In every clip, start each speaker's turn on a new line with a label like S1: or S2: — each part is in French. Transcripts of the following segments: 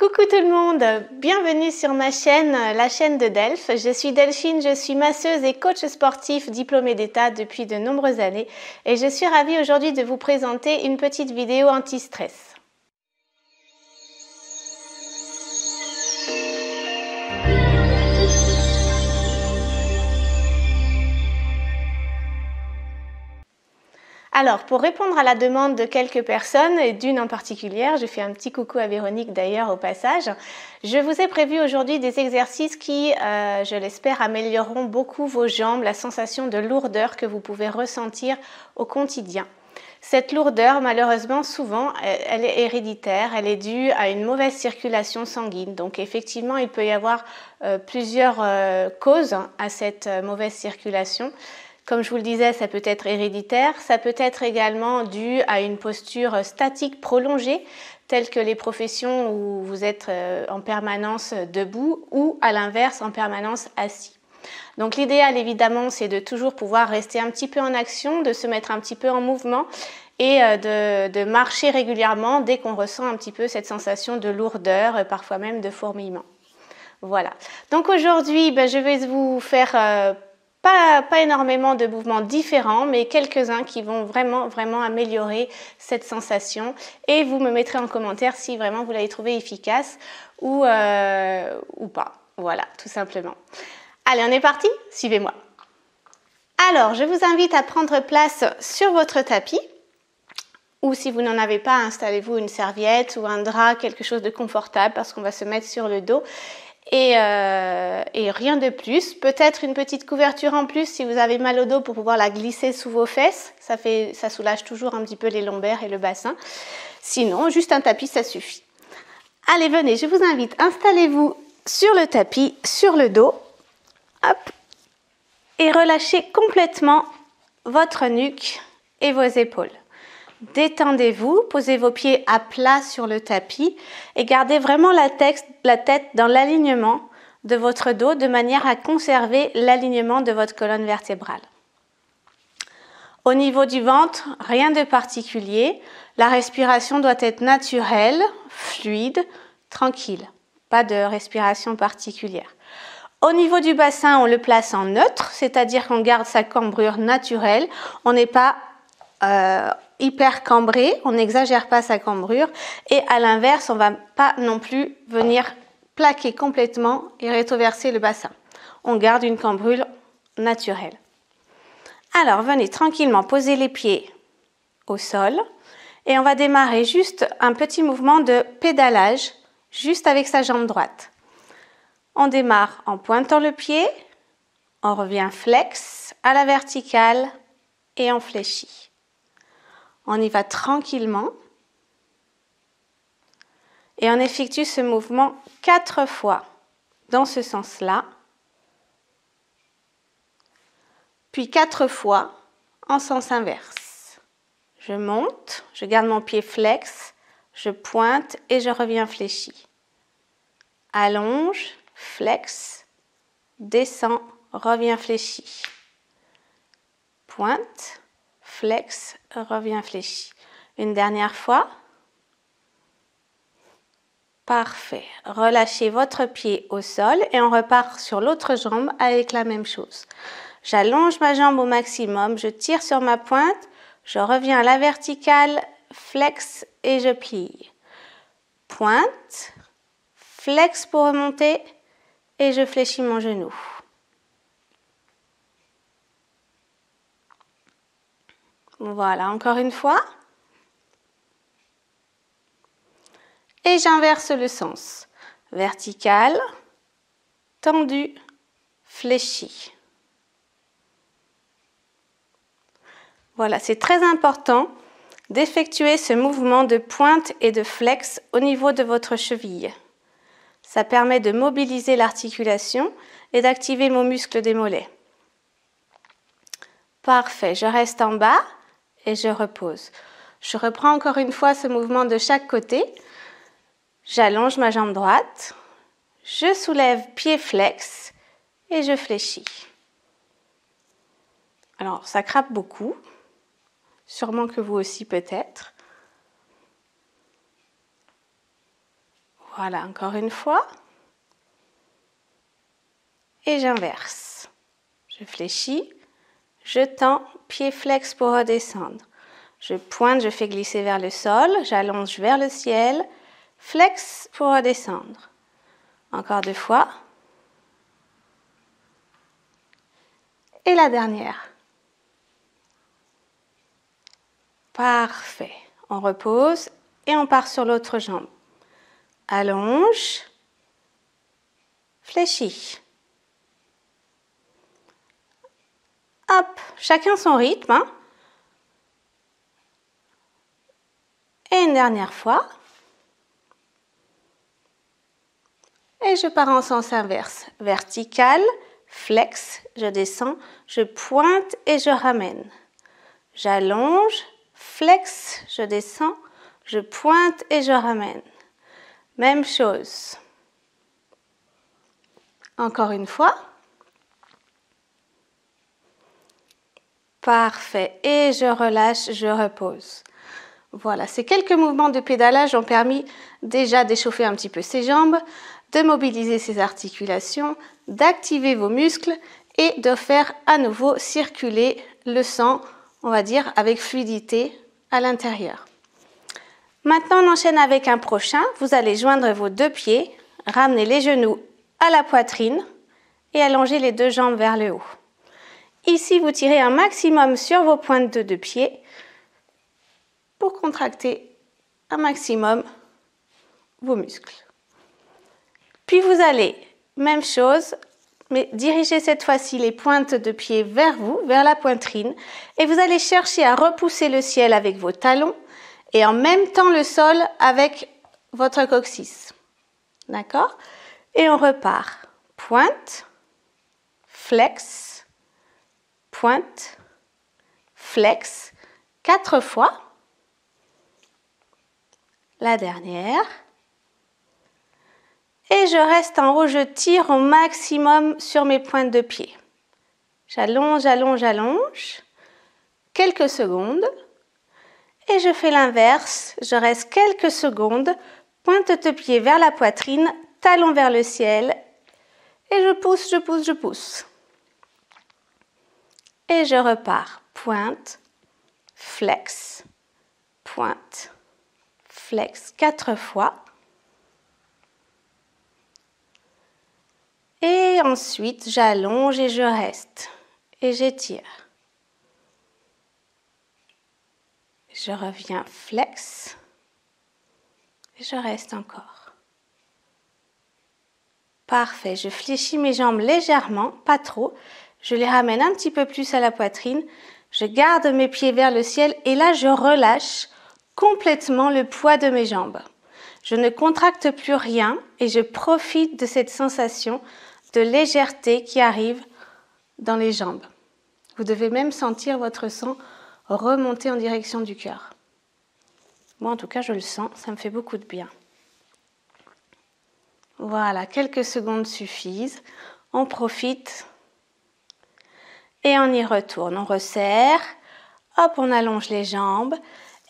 S1: Coucou tout le monde, bienvenue sur ma chaîne, la chaîne de Delphes. Je suis Delphine, je suis masseuse et coach sportif diplômée d'État depuis de nombreuses années et je suis ravie aujourd'hui de vous présenter une petite vidéo anti-stress. Alors, pour répondre à la demande de quelques personnes, et d'une en particulier, je fais un petit coucou à Véronique d'ailleurs au passage, je vous ai prévu aujourd'hui des exercices qui, je l'espère, amélioreront beaucoup vos jambes, la sensation de lourdeur que vous pouvez ressentir au quotidien. Cette lourdeur, malheureusement, souvent, elle est héréditaire, elle est due à une mauvaise circulation sanguine. Donc effectivement, il peut y avoir plusieurs causes à cette mauvaise circulation. Comme je vous le disais, ça peut être héréditaire, ça peut être également dû à une posture statique prolongée, telle que les professions où vous êtes en permanence debout ou à l'inverse en permanence assis. Donc l'idéal évidemment c'est de toujours pouvoir rester un petit peu en action, de se mettre un petit peu en mouvement et de marcher régulièrement dès qu'on ressent un petit peu cette sensation de lourdeur, parfois même de fourmillement. Voilà. Donc aujourd'hui, je vais vous faire pas énormément de mouvements différents, mais quelques-uns qui vont vraiment améliorer cette sensation. Et vous me mettrez en commentaire si vraiment vous l'avez trouvé efficace ou pas. Voilà, tout simplement. Allez, on est parti? Suivez-moi. Alors, je vous invite à prendre place sur votre tapis. Ou si vous n'en avez pas, installez-vous une serviette ou un drap, quelque chose de confortable parce qu'on va se mettre sur le dos. Et rien de plus, peut-être une petite couverture en plus si vous avez mal au dos pour pouvoir la glisser sous vos fesses, ça soulage toujours un petit peu les lombaires et le bassin. Sinon, juste un tapis, ça suffit. Allez, venez, je vous invite, installez-vous sur le tapis, sur le dos, hop, et relâchez complètement votre nuque et vos épaules. Détendez-vous, posez vos pieds à plat sur le tapis et gardez vraiment la tête dans l'alignement de votre dos de manière à conserver l'alignement de votre colonne vertébrale. Au niveau du ventre, rien de particulier. La respiration doit être naturelle, fluide, tranquille. Pas de respiration particulière. Au niveau du bassin, on le place en neutre, c'est-à-dire qu'on garde sa cambrure naturelle. On n'est pas hyper cambré, on n'exagère pas sa cambrure et à l'inverse, on ne va pas non plus venir plaquer complètement et rétroverser le bassin. On garde une cambrure naturelle. Alors, venez tranquillement poser les pieds au sol et on va démarrer juste un petit mouvement de pédalage juste avec sa jambe droite. On démarre en pointant le pied, on revient flex à la verticale et on fléchit. On y va tranquillement et on effectue ce mouvement 4 fois dans ce sens-là, puis 4 fois en sens inverse. Je monte, je garde mon pied flex, je pointe et je reviens fléchi. Allonge, flex, descend, reviens fléchi. Pointe, flex, revient fléchi. Une dernière fois. Parfait. Relâchez votre pied au sol et on repart sur l'autre jambe avec la même chose. J'allonge ma jambe au maximum, je tire sur ma pointe, je reviens à la verticale, flex et je plie. Pointe, flex pour remonter et je fléchis mon genou. Voilà, encore une fois. Et j'inverse le sens. Vertical, tendu, fléchi. Voilà, c'est très important d'effectuer ce mouvement de pointe et de flex au niveau de votre cheville. Ça permet de mobiliser l'articulation et d'activer vos muscles des mollets. Parfait, je reste en bas. Et je repose. Je reprends encore une fois ce mouvement de chaque côté. J'allonge ma jambe droite. Je soulève pied flex et je fléchis. Alors, ça crappe beaucoup. Sûrement que vous aussi peut-être. Voilà, encore une fois. Et j'inverse. Je fléchis, je tends, pied flex pour redescendre. Je pointe, je fais glisser vers le sol, j'allonge vers le ciel, flex pour redescendre. Encore 2 fois. Et la dernière. Parfait. On repose et on part sur l'autre jambe. Allonge, fléchis. Hop, chacun son rythme. Hein. Et une dernière fois. Et je pars en sens inverse. Vertical, flex, je descends, je pointe et je ramène. J'allonge, flex, je descends, je pointe et je ramène. Même chose. Encore une fois. Parfait. Et je relâche, je repose. Voilà, ces quelques mouvements de pédalage ont permis déjà d'échauffer un petit peu ses jambes, de mobiliser ses articulations, d'activer vos muscles et de faire à nouveau circuler le sang, on va dire, avec fluidité à l'intérieur. Maintenant, on enchaîne avec un prochain. Vous allez joindre vos 2 pieds, ramener les genoux à la poitrine et allonger les 2 jambes vers le haut. Ici, vous tirez un maximum sur vos pointes de 2 pieds pour contracter un maximum vos muscles. Puis vous allez, même chose, mais diriger cette fois-ci les pointes de pied vers vous, vers la poitrine, et vous allez chercher à repousser le ciel avec vos talons et en même temps le sol avec votre coccyx. D'accord? Et on repart. Pointe, flex, pointe, flex, 4 fois. La dernière. Et je reste en haut, je tire au maximum sur mes pointes de pied. J'allonge, j'allonge, j'allonge. Quelques secondes. Et je fais l'inverse. Je reste quelques secondes. Pointe de pied vers la poitrine, talon vers le ciel. Et je pousse, je pousse, je pousse. Et je repars. Pointe, flex, pointe, flex 4 fois. Et ensuite, j'allonge et je reste. Et j'étire. Je reviens flex. Et je reste encore. Parfait. Je fléchis mes jambes légèrement, pas trop. Je les ramène un petit peu plus à la poitrine. Je garde mes pieds vers le ciel et là, je relâche complètement le poids de mes jambes. Je ne contracte plus rien et je profite de cette sensation de légèreté qui arrive dans les jambes. Vous devez même sentir votre sang remonter en direction du cœur. Moi, en tout cas, je le sens, ça me fait beaucoup de bien. Voilà, quelques secondes suffisent. On profite et on y retourne. On resserre, hop, on allonge les jambes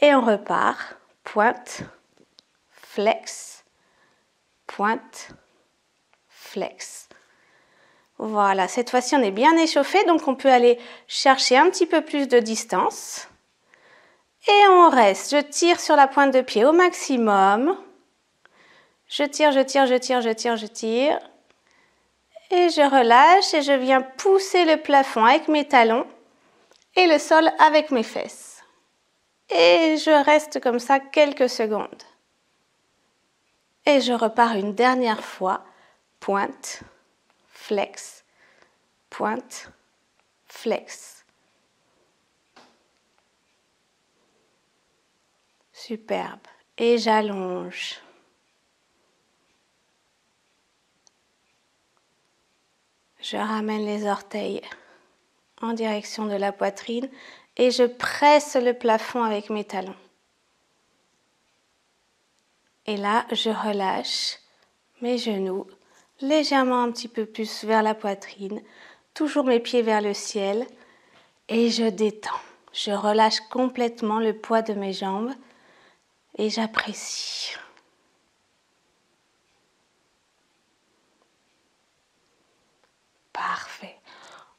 S1: et on repart. Pointe, flex, pointe, flex. Voilà, cette fois-ci, on est bien échauffé, donc on peut aller chercher un petit peu plus de distance. Et on reste. Je tire sur la pointe de pied au maximum. Je tire, je tire, je tire, je tire, je tire. Et je relâche et je viens pousser le plafond avec mes talons et le sol avec mes fesses. Et je reste comme ça quelques secondes. Et je repars une dernière fois. Pointe, flex, pointe, flex. Superbe. Et j'allonge. Je ramène les orteils en direction de la poitrine et je presse le plafond avec mes talons. Et là, je relâche mes genoux légèrement un petit peu plus vers la poitrine, toujours mes pieds vers le ciel et je détends. Je relâche complètement le poids de mes jambes et j'apprécie.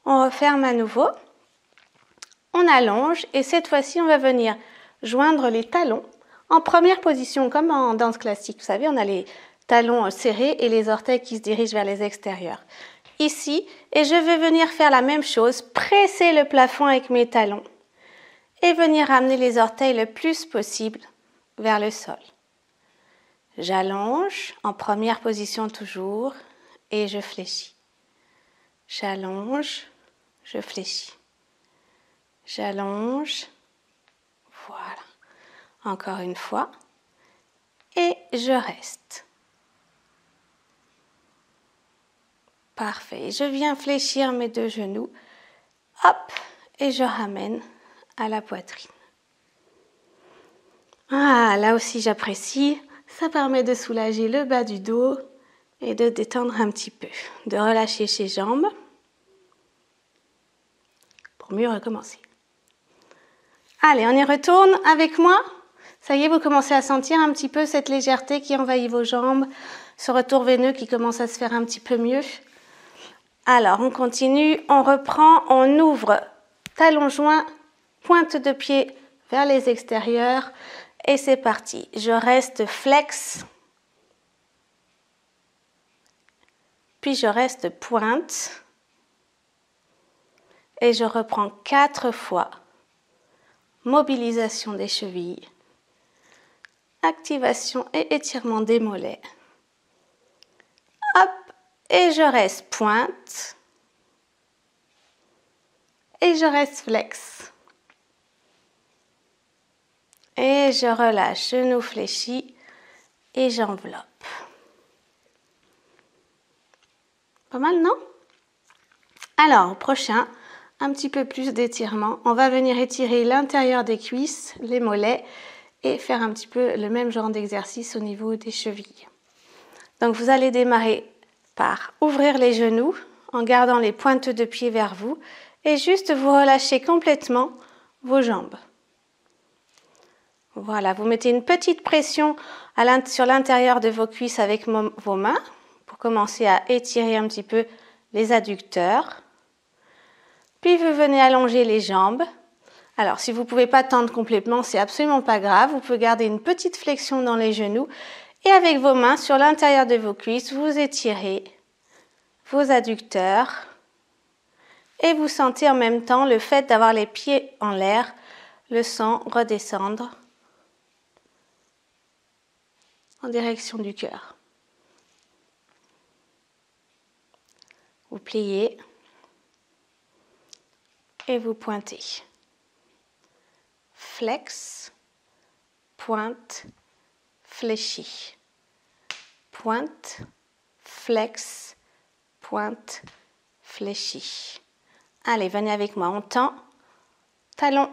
S1: On referme à nouveau. On allonge et cette fois-ci, on va venir joindre les talons en première position, comme en danse classique. Vous savez, on a les talons serrés et les orteils qui se dirigent vers les extérieurs. Ici, et je vais venir faire la même chose, presser le plafond avec mes talons et venir amener les orteils le plus possible vers le sol. J'allonge en première position toujours et je fléchis. J'allonge, je fléchis. J'allonge, voilà. Encore une fois et je reste. Parfait. Je viens fléchir mes deux genoux. Hop, et je ramène à la poitrine. Ah, là aussi j'apprécie. Ça permet de soulager le bas du dos et de détendre un petit peu. De relâcher ses jambes pour mieux recommencer. Allez, on y retourne avec moi. Ça y est, vous commencez à sentir un petit peu cette légèreté qui envahit vos jambes, ce retour veineux qui commence à se faire un petit peu mieux. Alors, on continue, on reprend, on ouvre talons joints, pointe de pied vers les extérieurs et c'est parti. Je reste flex, puis je reste pointe et je reprends 4 fois. Mobilisation des chevilles, activation et étirement des mollets. Hop, et je reste pointe et je reste flex. Et je relâche, genou fléchi et j'enveloppe. Pas mal, non? Alors, prochain, un petit peu plus d'étirement. On va venir étirer l'intérieur des cuisses, les mollets et faire un petit peu le même genre d'exercice au niveau des chevilles. Donc, vous allez démarrer par ouvrir les genoux en gardant les pointes de pied vers vous et juste vous relâchez complètement vos jambes. Voilà, vous mettez une petite pression sur l'intérieur de vos cuisses avec vos mains pour commencer à étirer un petit peu les adducteurs. Puis vous venez allonger les jambes. Alors, si vous ne pouvez pas tendre complètement, c'est absolument pas grave. Vous pouvez garder une petite flexion dans les genoux et avec vos mains sur l'intérieur de vos cuisses, vous étirez vos adducteurs et vous sentez en même temps le fait d'avoir les pieds en l'air, le sang redescendre en direction du cœur. Vous pliez et vous pointez. Flex, pointe, fléchi. Pointe, flex, pointe, fléchi. Allez, venez avec moi, on tend. Talon,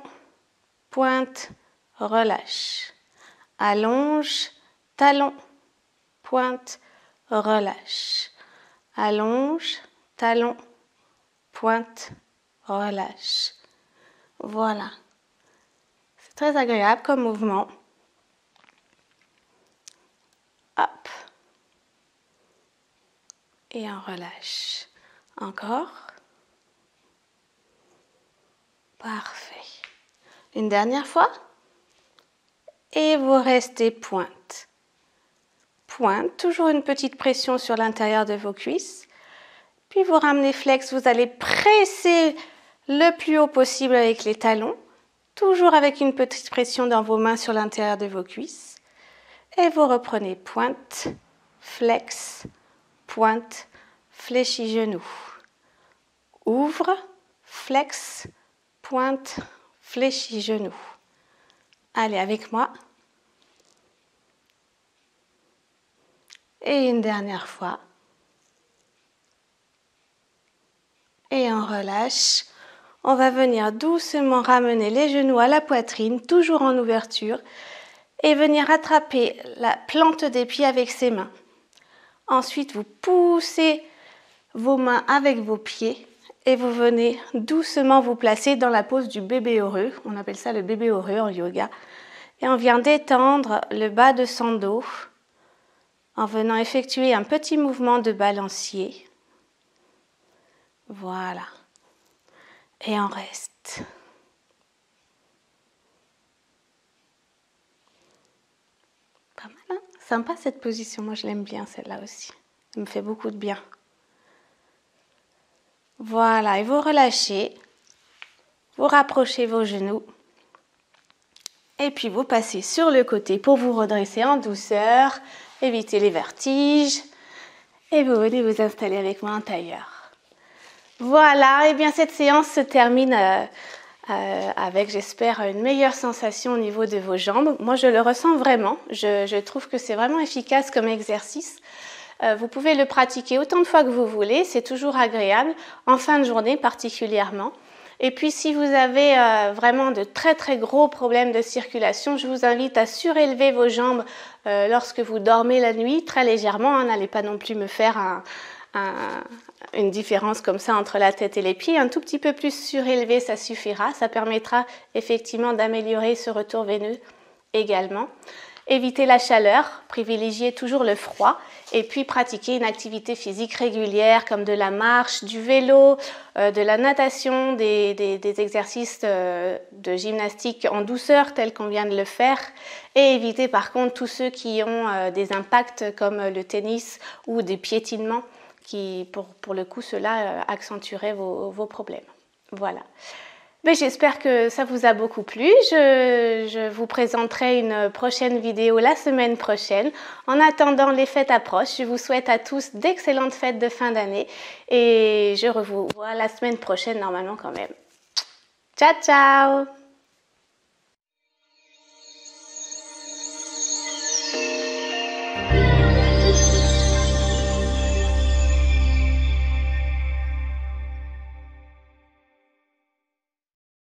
S1: pointe, relâche. Allonge, talon, pointe, relâche. Allonge, talon, pointe, relâche. Voilà. C'est très agréable comme mouvement. Hop. Et on relâche. Encore. Parfait. Une dernière fois. Et vous restez pointe. Pointe, toujours une petite pression sur l'intérieur de vos cuisses. Puis vous ramenez flex, vous allez presser le plus haut possible avec les talons. Toujours avec une petite pression dans vos mains sur l'intérieur de vos cuisses. Et vous reprenez pointe, flex, pointe, fléchi genou. Ouvre, flex, pointe, fléchi genou. Allez avec moi. Et une dernière fois. Et on relâche. On va venir doucement ramener les genoux à la poitrine, toujours en ouverture, et venir attraper la plante des pieds avec ses mains. Ensuite, vous poussez vos mains avec vos pieds et vous venez doucement vous placer dans la pose du bébé heureux. On appelle ça le bébé heureux en yoga. Et on vient détendre le bas de son dos en venant effectuer un petit mouvement de balancier. Voilà. Et on reste. Pas mal, hein? Sympa cette position, moi je l'aime bien celle-là aussi. Elle me fait beaucoup de bien. Voilà, et vous relâchez. Vous rapprochez vos genoux. Et puis vous passez sur le côté pour vous redresser en douceur. Évitez les vertiges. Et vous venez vous installer avec moi en tailleur. Voilà, et bien cette séance se termine avec, j'espère, une meilleure sensation au niveau de vos jambes. Moi, je le ressens vraiment. Je trouve que c'est vraiment efficace comme exercice. Vous pouvez le pratiquer autant de fois que vous voulez. C'est toujours agréable, en fin de journée particulièrement. Et puis, si vous avez vraiment de très très gros problèmes de circulation, je vous invite à surélever vos jambes lorsque vous dormez la nuit, très légèrement. N'allez pas non plus me faire une différence comme ça entre la tête et les pieds. Un tout petit peu plus surélevé, ça suffira. Ça permettra effectivement d'améliorer ce retour veineux également. Évitez la chaleur, privilégiez toujours le froid et puis pratiquez une activité physique régulière comme de la marche, du vélo, de la natation, des exercices de gymnastique en douceur tels qu'on vient de le faire, et évitez par contre tous ceux qui ont des impacts comme le tennis ou des piétinements qui pour le coup cela accentuerait vos problèmes. Voilà. Mais j'espère que ça vous a beaucoup plu. Je vous présenterai une prochaine vidéo la semaine prochaine. En attendant, les fêtes approchent. Je vous souhaite à tous d'excellentes fêtes de fin d'année. Et je vous revois la semaine prochaine normalement quand même. Ciao, ciao!